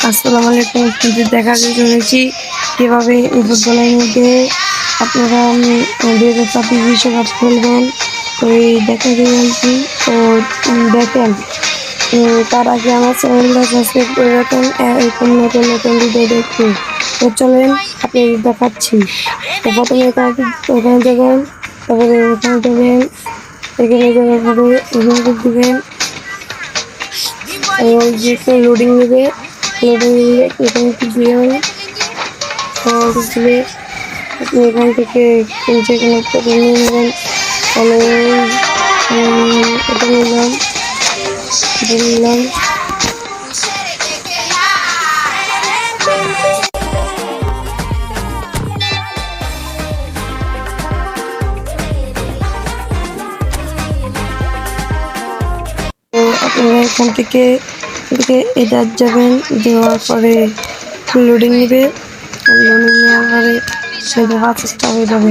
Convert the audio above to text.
আসসালামু আলাইকুম। কিন্তু দেখাতে চলেছি কীভাবে এই ফুটবলের মধ্যে আপনারা 2026 বিশ্বকাপ খেলবেন। তো এই দেখাতে চলছি। তো দেখেন, তার আগে আমার চ্যানেলটা সাবস্ক্রাইব করে রাখেন এরকম নতুন নতুন ভিডিও দেখতে। তো চলেন আপনাদের দেখাচ্ছি। তো প্রথমে এখানে যাবেন, তারপরে এখানে যাবেন, এখানে যাওয়ার পরে এখানে দিবেন। যে একটু লোডিং নেবে, এখানে দিলে আপনি এখান থেকে যে কোনো একটা নিয়ে নেবেন। তাহলে এটা নিলাম, এটা নিলাম। তো আপনারা এখান থেকে এটা যাবেন, দেওয়ার পরে লোডিং নেবে, লোডিং নেওয়ার পরে সেটা 5 স্টার হয়ে যাবে।